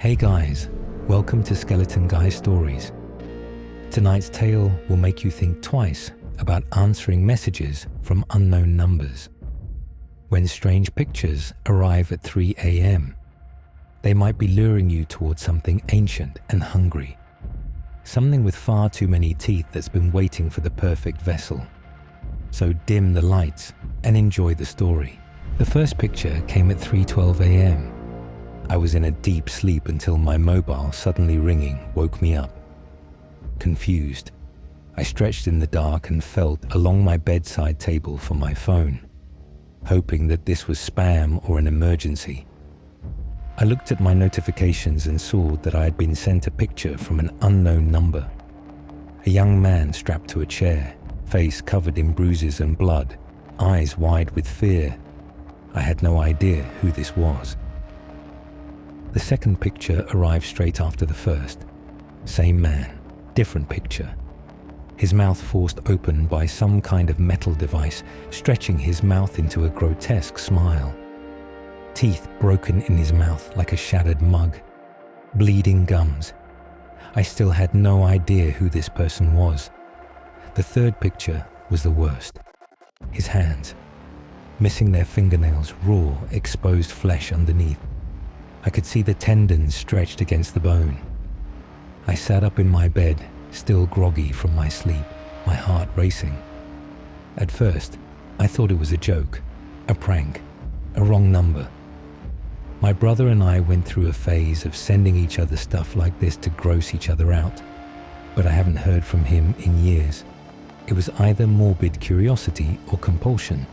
Hey guys, welcome to Skeleton Guy Stories. Tonight's tale will make you think twice about answering messages from unknown numbers. When strange pictures arrive at 3 a.m., they might be luring you towards something ancient and hungry, something with far too many teeth that's been waiting for the perfect vessel. So dim the lights and enjoy the story. The first picture came at 3:12 a.m. I was in a deep sleep until my mobile suddenly ringing woke me up. Confused, I stretched in the dark and felt along my bedside table for my phone, hoping that this was spam or an emergency. I looked at my notifications and saw that I had been sent a picture from an unknown number. A young man strapped to a chair, face covered in bruises and blood, eyes wide with fear. I had no idea who this was. The second picture arrived straight after the first. Same man, different picture. His mouth forced open by some kind of metal device, stretching his mouth into a grotesque smile. Teeth broken in his mouth like a shattered mug. Bleeding gums. I still had no idea who this person was. The third picture was the worst. His hands, missing their fingernails, raw, exposed flesh underneath. I could see the tendons stretched against the bone. I sat up in my bed, still groggy from my sleep, my heart racing. At first, I thought it was a joke, a prank, a wrong number. My brother and I went through a phase of sending each other stuff like this to gross each other out, but I haven't heard from him in years. It was either morbid curiosity or compulsion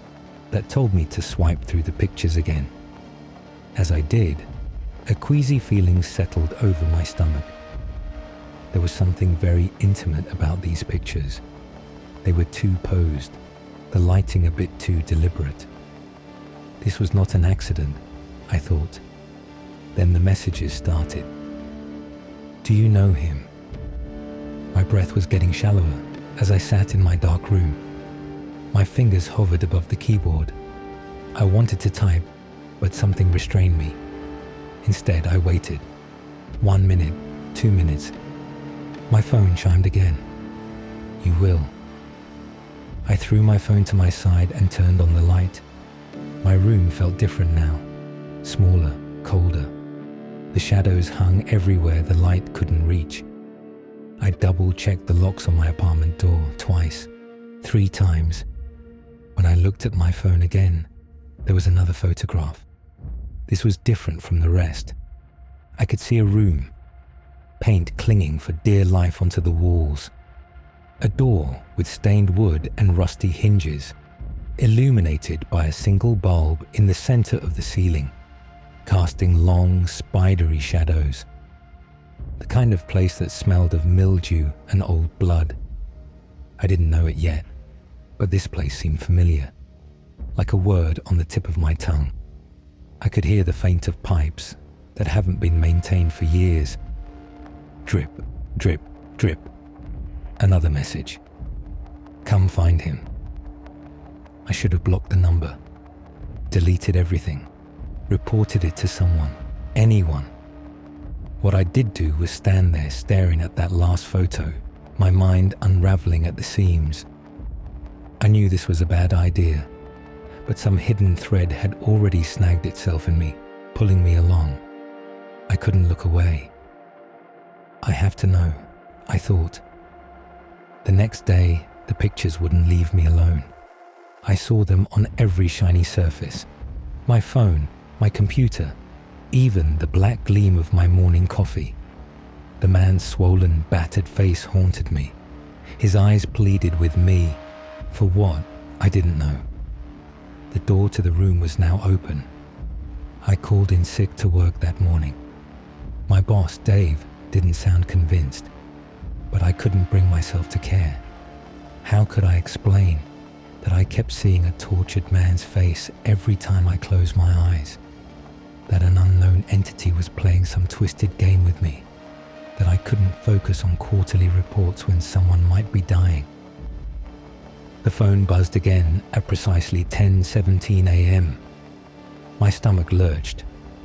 that told me to swipe through the pictures again. As I did, a queasy feeling settled over my stomach. There was something very intimate about these pictures. They were too posed, the lighting a bit too deliberate. This was not an accident, I thought. Then the messages started. Do you know him? My breath was getting shallower as I sat in my dark room. My fingers hovered above the keyboard. I wanted to type, but something restrained me. Instead, I waited. 1 minute, 2 minutes. My phone chimed again. You will. I threw my phone to my side and turned on the light. My room felt different now. Smaller, colder. The shadows hung everywhere the light couldn't reach. I double-checked the locks on my apartment door twice, 3 times. When I looked at my phone again, there was another photograph. This was different from the rest. I could see a room, paint clinging for dear life onto the walls. A door with stained wood and rusty hinges, illuminated by a single bulb in the center of the ceiling, casting long, spidery shadows. The kind of place that smelled of mildew and old blood. I didn't know it yet, but this place seemed familiar, like a word on the tip of my tongue. I could hear the faint of pipes that haven't been maintained for years. Drip, drip, drip. Another message. Come find him. I should have blocked the number, deleted everything, reported it to someone, anyone. What I did do was stand there staring at that last photo, my mind unraveling at the seams. I knew this was a bad idea, but some hidden thread had already snagged itself in me, pulling me along. I couldn't look away. I have to know, I thought. The next day, the pictures wouldn't leave me alone. I saw them on every shiny surface. My phone, my computer, even the black gleam of my morning coffee. The man's swollen, battered face haunted me. His eyes pleaded with me. For what? I didn't know. The door to the room was now open. I called in sick to work that morning. My boss, Dave, didn't sound convinced, but I couldn't bring myself to care. How could I explain that I kept seeing a tortured man's face every time I closed my eyes? That an unknown entity was playing some twisted game with me? That I couldn't focus on quarterly reports when someone might be dying? The phone buzzed again at precisely 10:17 a.m. My stomach lurched.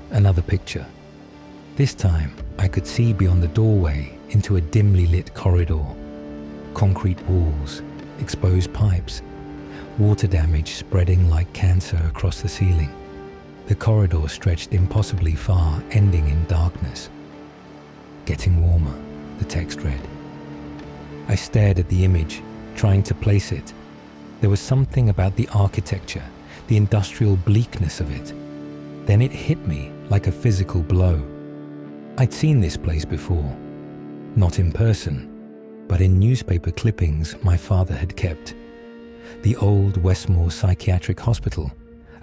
Another picture. This time, I could see beyond the doorway into a dimly lit corridor. Concrete walls, exposed pipes, water damage spreading like cancer across the ceiling. The corridor stretched impossibly far, ending in darkness. Getting warmer, the text read. I stared at the image, trying to place it. There was something about the architecture, the industrial bleakness of it. Then it hit me like a physical blow. I'd seen this place before, not in person, but in newspaper clippings my father had kept. The old Westmore Psychiatric Hospital,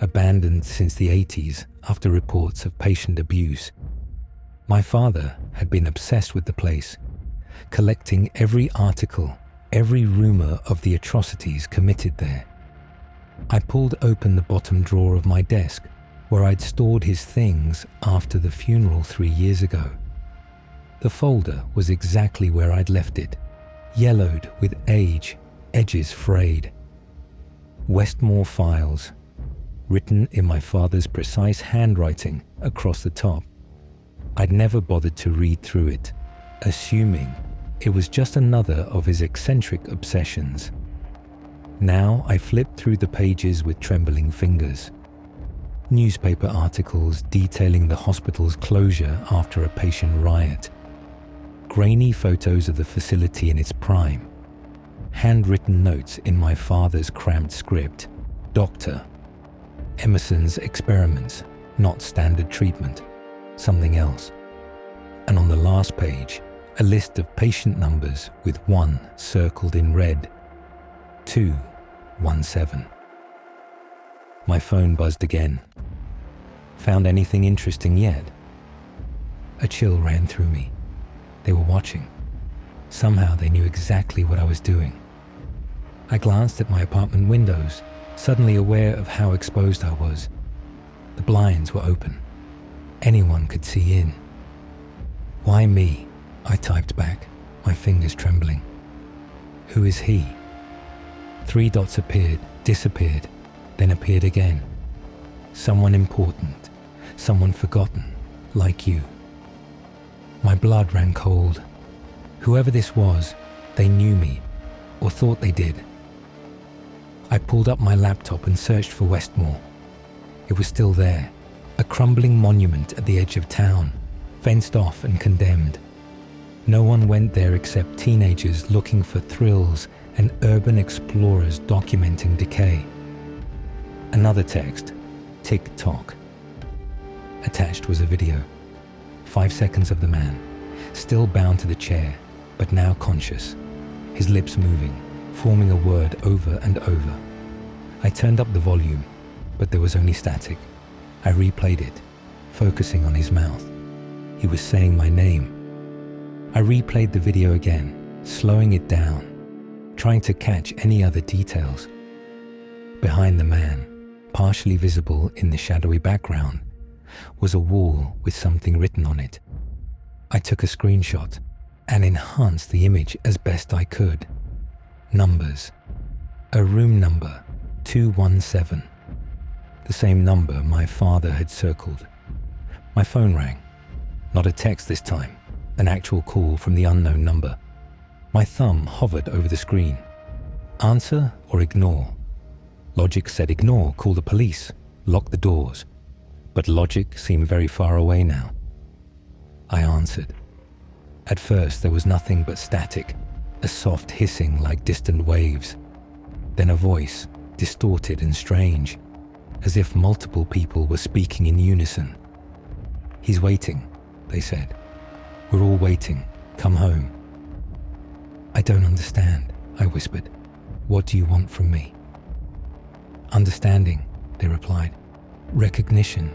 abandoned since the 80s after reports of patient abuse. My father had been obsessed with the place, collecting every article, every rumor of the atrocities committed there. I pulled open the bottom drawer of my desk, where I'd stored his things after the funeral 3 years ago. The folder was exactly where I'd left it, yellowed with age, edges frayed. Westmore Files, written in my father's precise handwriting across the top. I'd never bothered to read through it, assuming it was just another of his eccentric obsessions. Now I flipped through the pages with trembling fingers. Newspaper articles detailing the hospital's closure after a patient riot. Grainy photos of the facility in its prime. Handwritten notes in my father's cramped script. Doctor. Emerson's experiments, not standard treatment. Something else. And on the last page, a list of patient numbers with 1 circled in red. 217. My phone buzzed again. Found anything interesting yet? A chill ran through me. They were watching. Somehow they knew exactly what I was doing. I glanced at my apartment windows, suddenly aware of how exposed I was. The blinds were open. Anyone could see in. Why me? I typed back, my fingers trembling. Who is he? 3 dots appeared, disappeared, then appeared again. Someone important, someone forgotten, like you. My blood ran cold. Whoever this was, they knew me, or thought they did. I pulled up my laptop and searched for Westmore. It was still there, a crumbling monument at the edge of town, fenced off and condemned. No one went there except teenagers looking for thrills and urban explorers documenting decay. Another text, tick-tock. Attached was a video. 5 seconds of the man, still bound to the chair, but now conscious, his lips moving, forming a word over and over. I turned up the volume, but there was only static. I replayed it, focusing on his mouth. He was saying my name. I replayed the video again, slowing it down, trying to catch any other details. Behind the man, partially visible in the shadowy background, was a wall with something written on it. I took a screenshot and enhanced the image as best I could. Numbers. A room number, 217. The same number my father had circled. My phone rang. Not a text this time, an actual call from the unknown number. My thumb hovered over the screen. Answer or ignore? Logic said ignore, call the police, lock the doors. But logic seemed very far away now. I answered. At first there was nothing but static, a soft hissing like distant waves. Then a voice, distorted and strange, as if multiple people were speaking in unison. He's waiting, they said. We're all waiting. Come home. I don't understand, I whispered. What do you want from me? Understanding, they replied. Recognition.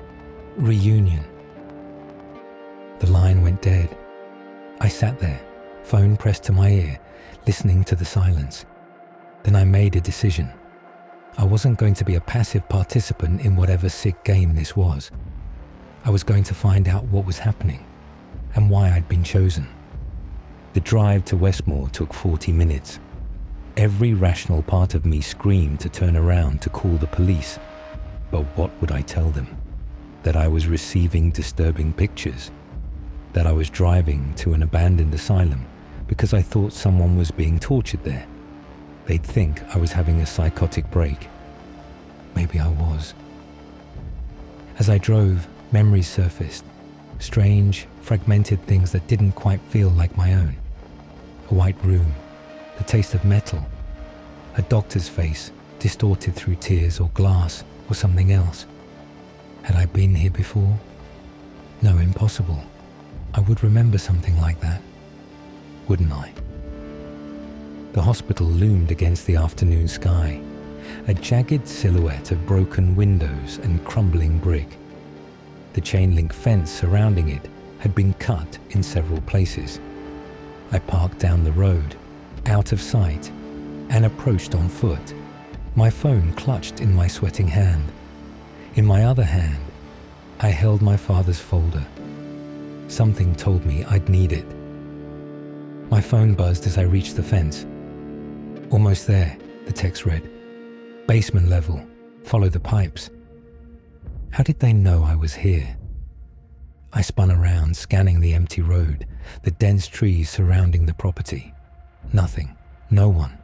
Reunion. The line went dead. I sat there, phone pressed to my ear, listening to the silence. Then I made a decision. I wasn't going to be a passive participant in whatever sick game this was. I was going to find out what was happening and why I'd been chosen. The drive to Westmore took 40 minutes. Every rational part of me screamed to turn around to call the police. But what would I tell them? That I was receiving disturbing pictures? that I was driving to an abandoned asylum because I thought someone was being tortured there. They'd think I was having a psychotic break. Maybe I was. As I drove, memories surfaced. Strange, fragmented things that didn't quite feel like my own. A white room, the taste of metal, a doctor's face distorted through tears or glass or something else. Had I been here before? No, impossible. I would remember something like that, wouldn't I? The hospital loomed against the afternoon sky, a jagged silhouette of broken windows and crumbling brick. The chain-link fence surrounding it had been cut in several places. I parked down the road, out of sight, and approached on foot, my phone clutched in my sweating hand. In my other hand, I held my father's folder. Something told me I'd need it. My phone buzzed as I reached the fence. "Almost there," the text read. "Basement level. Follow the pipes." How did they know I was here? I spun around, scanning the empty road, the dense trees surrounding the property. Nothing. No one.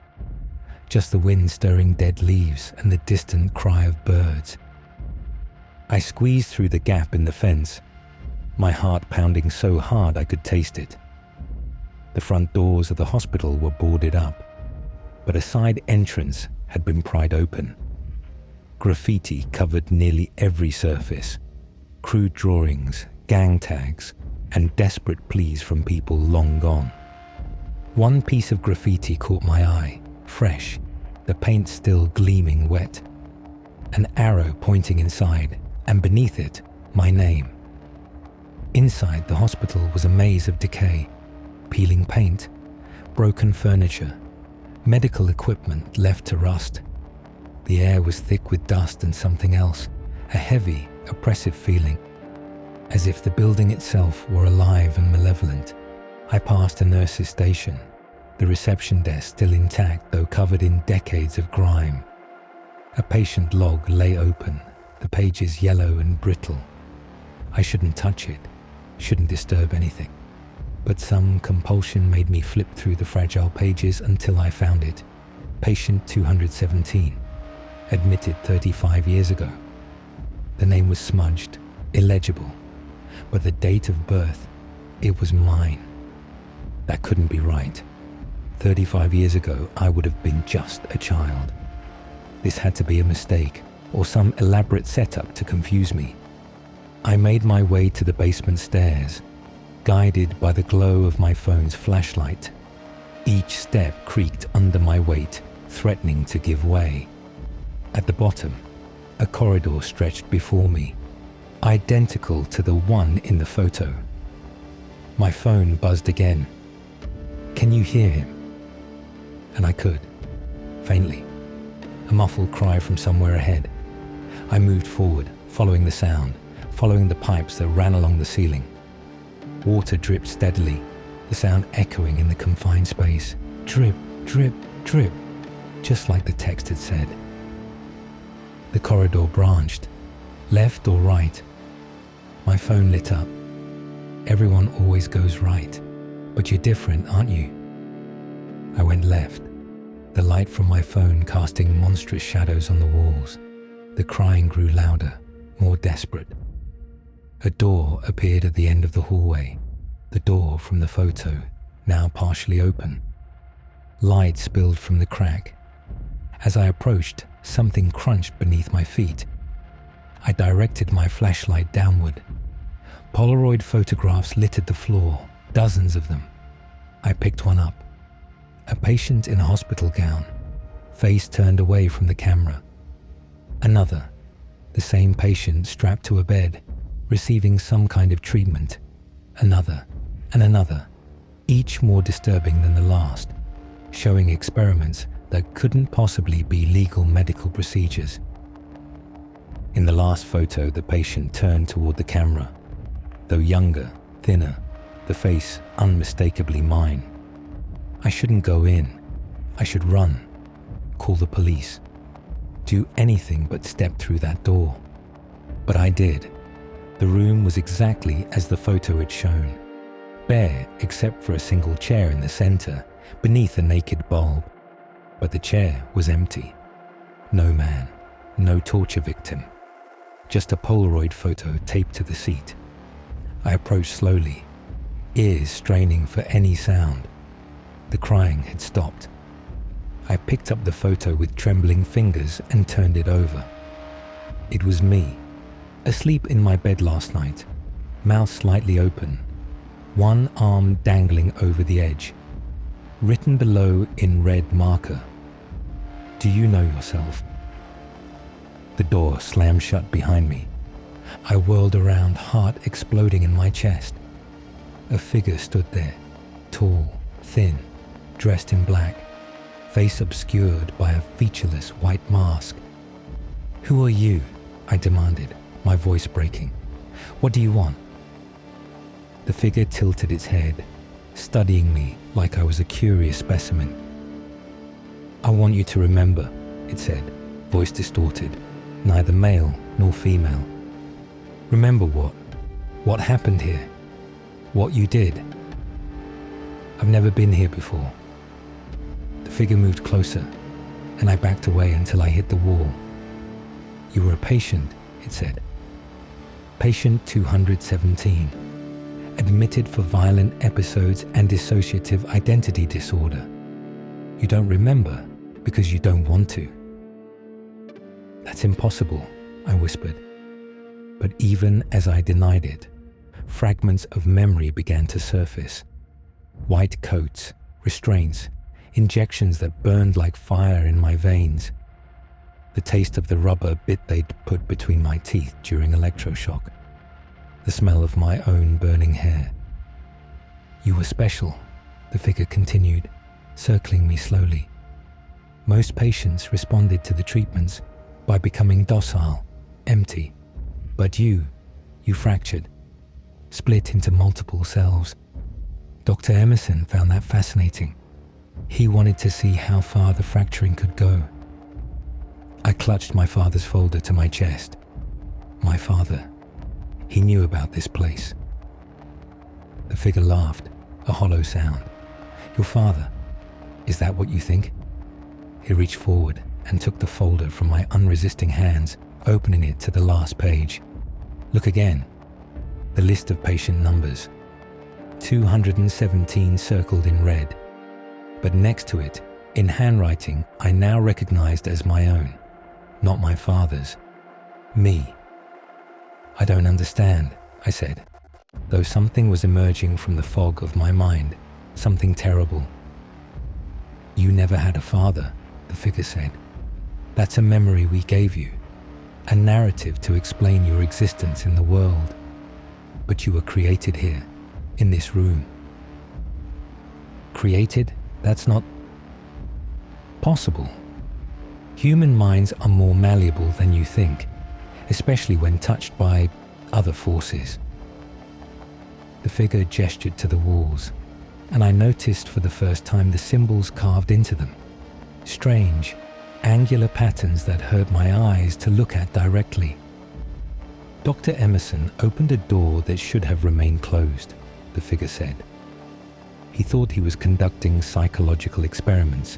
Just the wind stirring dead leaves and the distant cry of birds. I squeezed through the gap in the fence, my heart pounding so hard I could taste it. The front doors of the hospital were boarded up, but a side entrance had been pried open. Graffiti covered nearly every surface, crude drawings, gang tags, and desperate pleas from people long gone. One piece of graffiti caught my eye, fresh, the paint still gleaming wet. An arrow pointing inside, and beneath it, my name. Inside the hospital was a maze of decay, peeling paint, broken furniture, medical equipment left to rust. The air was thick with dust and something else, a heavy, oppressive feeling, as if the building itself were alive and malevolent. I passed a nurse's station, the reception desk still intact though covered in decades of grime. A patient log lay open, the pages yellow and brittle. I shouldn't touch it, shouldn't disturb anything. But some compulsion made me flip through the fragile pages until I found it. Patient 217, admitted 35 years ago. The name was smudged, illegible, but the date of birth, it was mine. That couldn't be right. 35 years ago, I would have been just a child. This had to be a mistake, or some elaborate setup to confuse me. I made my way to the basement stairs, guided by the glow of my phone's flashlight. Each step creaked under my weight, threatening to give way. At the bottom, a corridor stretched before me, identical to the one in the photo. My phone buzzed again. "Can you hear him?" And I could, faintly. A muffled cry from somewhere ahead. I moved forward, following the sound, following the pipes that ran along the ceiling. Water dripped steadily, the sound echoing in the confined space. Drip, drip, drip, just like the text had said. The corridor branched, left or right. My phone lit up. Everyone always goes right, but you're different, aren't you? I went left, the light from my phone casting monstrous shadows on the walls. The crying grew louder, more desperate. A door appeared at the end of the hallway, the door from the photo, now partially open. Light spilled from the crack. As I approached, something crunched beneath my feet. I directed my flashlight downward. Polaroid photographs littered the floor, dozens of them. I picked one up. A patient in a hospital gown, face turned away from the camera. Another, the same patient strapped to a bed, receiving some kind of treatment. Another, and another, each more disturbing than the last, showing experiments that couldn't possibly be legal medical procedures. In the last photo, the patient turned toward the camera. Though younger, thinner, the face unmistakably mine. I shouldn't go in. I should run, call the police, do anything but step through that door. But I did. The room was exactly as the photo had shown. bare except for a single chair in the center, beneath a naked bulb. But the chair was empty. No man, no torture victim. Just a Polaroid photo taped to the seat. I approached slowly, ears straining for any sound. The crying had stopped. I picked up the photo with trembling fingers and turned it over. It was me, asleep in my bed last night, mouth slightly open, one arm dangling over the edge. Written below in red marker, "Do you know yourself?" The door slammed shut behind me. I whirled around, heart exploding in my chest. A figure stood there, tall, thin, dressed in black, face obscured by a featureless white mask. "Who are you?" I demanded, my voice breaking. "What do you want?" The figure tilted its head, studying me like I was a curious specimen. "I want you to remember," it said, voice distorted, neither male nor female. "Remember what? What happened here? What you did?" "I've never been here before." The figure moved closer, and I backed away until I hit the wall. "You were a patient," it said. "Patient 217. Admitted for violent episodes and dissociative identity disorder. You don't remember because you don't want to." "That's impossible," I whispered. But even as I denied it, fragments of memory began to surface. White coats, restraints, injections that burned like fire in my veins. The taste of the rubber bit they'd put between my teeth during electroshock. The smell of my own burning hair. "You were special," the figure continued, circling me slowly. "Most patients responded to the treatments by becoming docile, empty. But you fractured, split into multiple selves. Dr. Emerson found that fascinating. He wanted to see how far the fracturing could go." I clutched my father's folder to my chest. My father. He knew about this place. The figure laughed, a hollow sound. "Your father? Is that what you think?" He reached forward and took the folder from my unresisting hands, opening it to the last page. "Look again. The list of patient numbers. 217 circled in red. But next to it, in handwriting I now recognized as my own, not my father's. Me." "I don't understand," I said, though something was emerging from the fog of my mind, something terrible. "You never had a father," the figure said. "That's a memory we gave you, a narrative to explain your existence in the world. But you were created here, in this room." "Created? That's not possible. Human minds are more malleable than you think, especially when touched by other forces." The figure gestured to the walls, and I noticed for the first time the symbols carved into them. Strange, angular patterns that hurt my eyes to look at directly. "Dr. Emerson opened a door that should have remained closed," the figure said. "He thought he was conducting psychological experiments,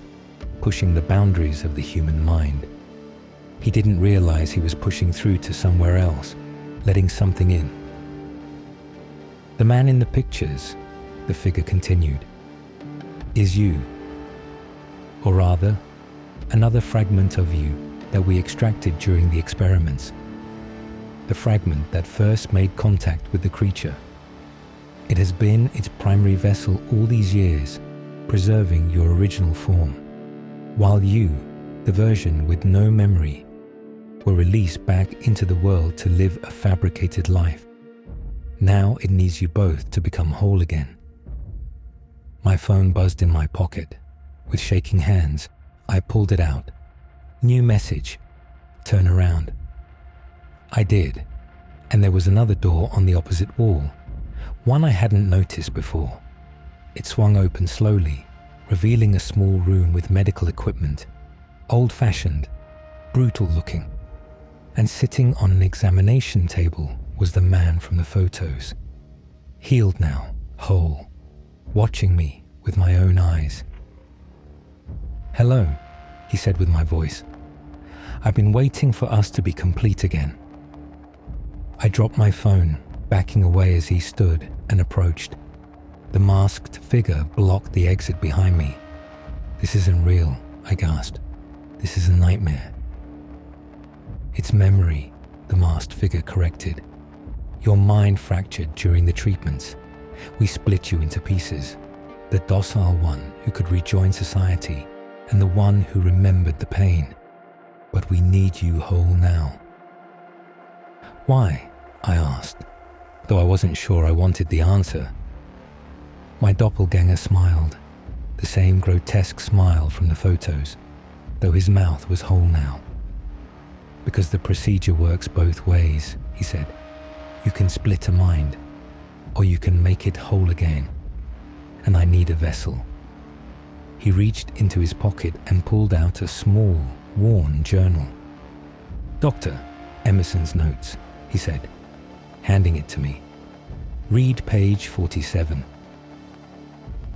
pushing the boundaries of the human mind. He didn't realize he was pushing through to somewhere else, letting something in. The man in the pictures," the figure continued, "is you. Or rather, another fragment of you that we extracted during the experiments. The fragment that first made contact with the creature. It has been its primary vessel all these years, preserving your original form, while you, the version with no memory, were released back into the world to live a fabricated life. Now it needs you both to become whole again." My phone buzzed in my pocket. With shaking hands, I pulled it out. New message. "Turn around." I did, and there was another door on the opposite wall, one I hadn't noticed before. It swung open slowly, revealing a small room with medical equipment, old-fashioned, brutal-looking. And sitting on an examination table was the man from the photos. Healed now, whole, watching me with my own eyes. "Hello," he said with my voice. "I've been waiting for us to be complete again." I dropped my phone, backing away as he stood and approached. The masked figure blocked the exit behind me. "This isn't real," I gasped. "This is a nightmare." "It's memory," the masked figure corrected. "Your mind fractured during the treatments. We split you into pieces. The docile one who could rejoin society and the one who remembered the pain. But we need you whole now." "Why?" I asked, though I wasn't sure I wanted the answer. My doppelganger smiled, the same grotesque smile from the photos, though his mouth was whole now. "Because the procedure works both ways," he said. "You can split a mind, or you can make it whole again. And I need a vessel." He reached into his pocket and pulled out a small, worn journal. "Dr. Emerson's notes," he said, handing it to me. "Read page 47.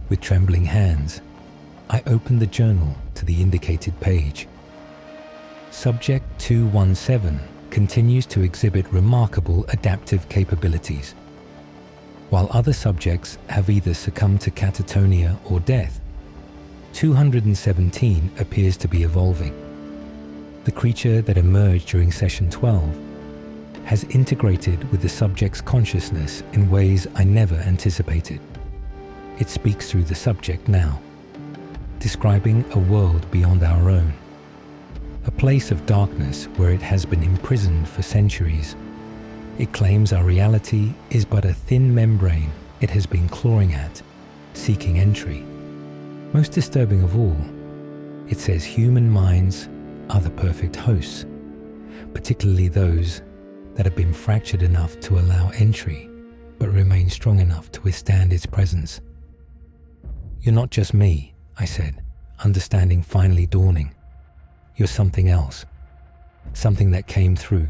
With trembling hands, I opened the journal to the indicated page. Subject 217 continues to exhibit remarkable adaptive capabilities. While other subjects have either succumbed to catatonia or death, 217 appears to be evolving. The creature that emerged during session 12 has integrated with the subject's consciousness in ways I never anticipated. It speaks through the subject now, describing a world beyond our own, a place of darkness where it has been imprisoned for centuries. It claims our reality is but a thin membrane it has been clawing at, seeking entry. Most disturbing of all, it says human minds are the perfect hosts, particularly those that have been fractured enough to allow entry, but remain strong enough to withstand its presence. "You're not just me," I said, understanding finally dawning. "You're something else, something that came through."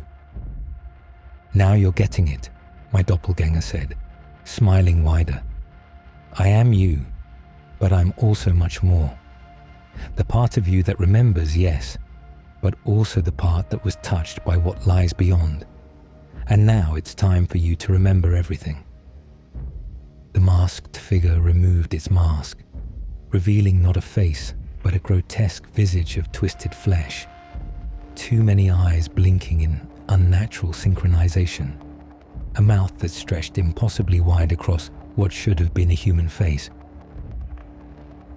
"Now you're getting it," my doppelganger said, smiling wider. "I am you, but I'm also much more. The part of you that remembers, yes, but also the part that was touched by what lies beyond. And now it's time for you to remember everything." The masked figure removed its mask, revealing not a face, but a grotesque visage of twisted flesh. Too many eyes blinking in unnatural synchronization. A mouth that stretched impossibly wide across what should have been a human face.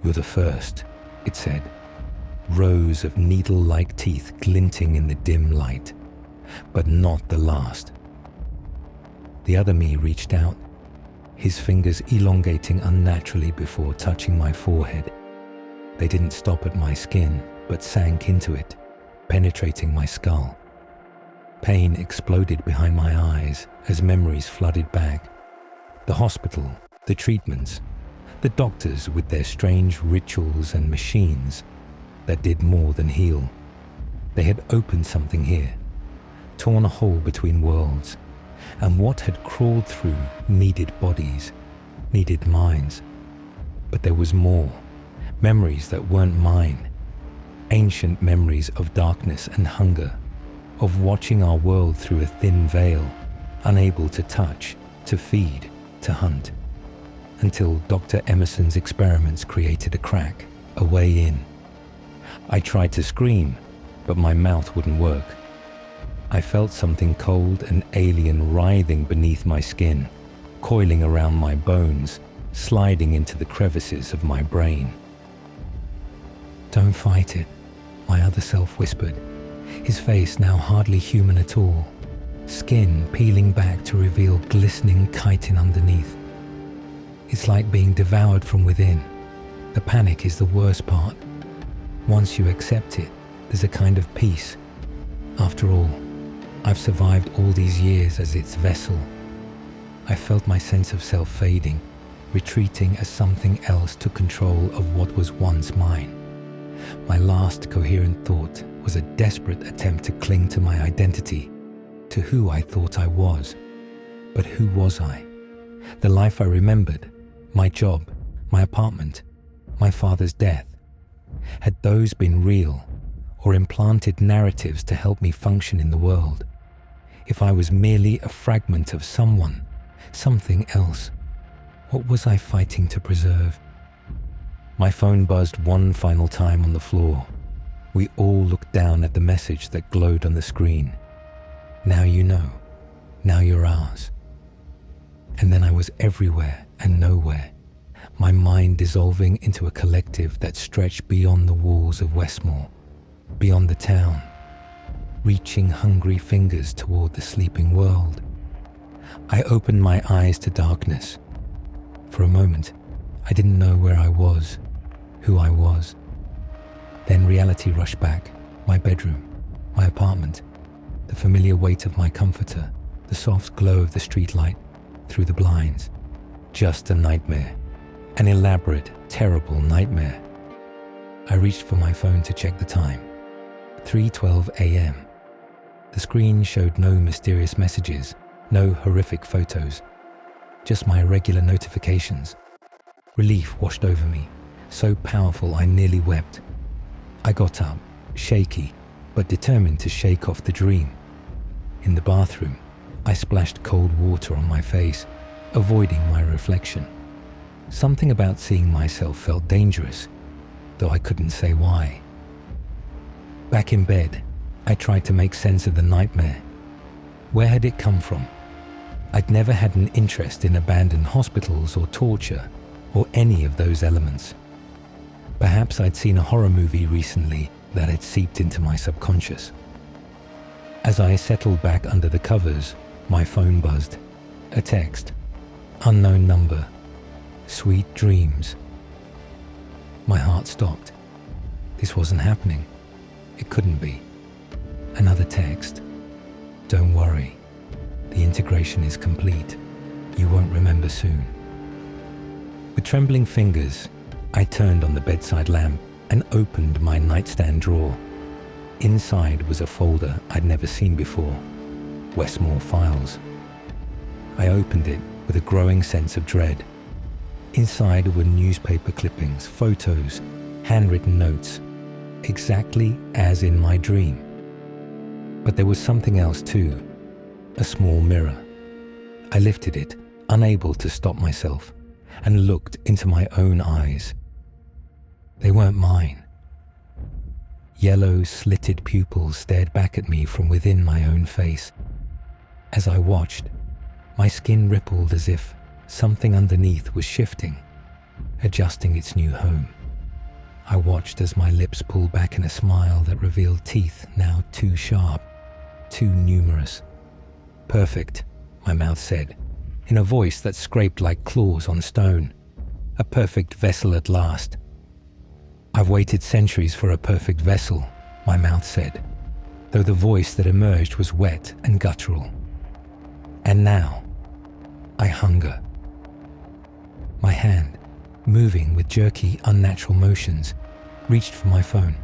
"You're the first," it said, rows of needle-like teeth glinting in the dim light, "but not the last." The other me reached out, his fingers elongating unnaturally before touching my forehead. They didn't stop at my skin, but sank into it, penetrating my skull. Pain exploded behind my eyes as memories flooded back. The hospital, the treatments, the doctors with their strange rituals and machines that did more than heal. They had opened something here, torn a hole between worlds, and what had crawled through needed bodies, needed minds. But there was more, memories that weren't mine, ancient memories of darkness and hunger, of watching our world through a thin veil, unable to touch, to feed, to hunt, until Dr. Emerson's experiments created a crack, a way in. I tried to scream, but my mouth wouldn't work. I felt something cold and alien writhing beneath my skin, coiling around my bones, sliding into the crevices of my brain. "Don't fight it," my other self whispered, his face now hardly human at all, skin peeling back to reveal glistening chitin underneath. "It's like being devoured from within. The panic is the worst part. Once you accept it, there's a kind of peace. After all, I've survived all these years as its vessel." I felt my sense of self fading, retreating as something else took control of what was once mine. My last coherent thought was a desperate attempt to cling to my identity, to who I thought I was. But who was I? The life I remembered, my job, my apartment, my father's death? Had those been real or implanted narratives to help me function in the world? If I was merely a fragment of someone, something else, what was I fighting to preserve? My phone buzzed one final time on the floor. We all looked down at the message that glowed on the screen. Now you know. Now you're ours. And then I was everywhere and nowhere, my mind dissolving into a collective that stretched beyond the walls of Westmore, beyond the town, reaching hungry fingers toward the sleeping world. I opened my eyes to darkness. For a moment, I didn't know where I was, who I was. Then reality rushed back, my bedroom, my apartment, the familiar weight of my comforter, the soft glow of the streetlight through the blinds. Just a nightmare, an elaborate, terrible nightmare. I reached for my phone to check the time. 3:12 a.m. The screen showed no mysterious messages, no horrific photos, just my regular notifications. Relief washed over me, so powerful I nearly wept. I got up, shaky, but determined to shake off the dream. In the bathroom, I splashed cold water on my face, avoiding my reflection. Something about seeing myself felt dangerous, though I couldn't say why. Back in bed, I tried to make sense of the nightmare. Where had it come from? I'd never had an interest in abandoned hospitals or torture, or any of those elements. Perhaps I'd seen a horror movie recently that had seeped into my subconscious. As I settled back under the covers, my phone buzzed. A text. Unknown number. Sweet dreams. My heart stopped. This wasn't happening. It couldn't be. Another text. Don't worry. The integration is complete. You won't remember soon. With trembling fingers, I turned on the bedside lamp and opened my nightstand drawer. Inside was a folder I'd never seen before. Westmore Files. I opened it with a growing sense of dread. Inside were newspaper clippings, photos, handwritten notes, exactly as in my dream. But there was something else too, a small mirror. I lifted it, unable to stop myself, and looked into my own eyes. They weren't mine. Yellow, slitted pupils stared back at me from within my own face. As I watched, my skin rippled as if something underneath was shifting, adjusting its new home. I watched as my lips pulled back in a smile that revealed teeth now too sharp, too numerous. Perfect, my mouth said, in a voice that scraped like claws on stone. A perfect vessel at last. I've waited centuries for a perfect vessel, my mouth said, though the voice that emerged was wet and guttural. And now, I hunger. My hand, moving with jerky, unnatural motions, reached for my phone.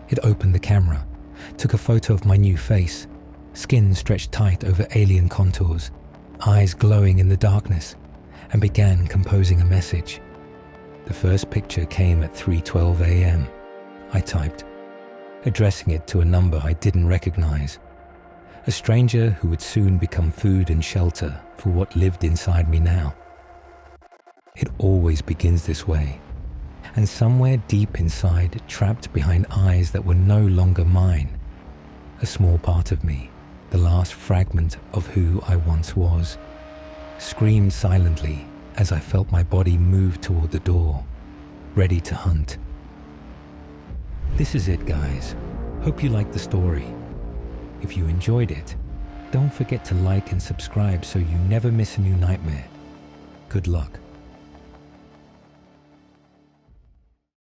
It opened the camera, took a photo of my new face, skin stretched tight over alien contours, eyes glowing in the darkness, and began composing a message. The first picture came at 3:12 a.m. I typed, addressing it to a number I didn't recognize. A stranger who would soon become food and shelter for what lived inside me now. It always begins this way, and somewhere deep inside, trapped behind eyes that were no longer mine, a small part of me, the last fragment of who I once was, screamed silently as I felt my body move toward the door, ready to hunt. This is it, guys. Hope you liked the story. If you enjoyed it, don't forget to like and subscribe so you never miss a new nightmare. Good luck.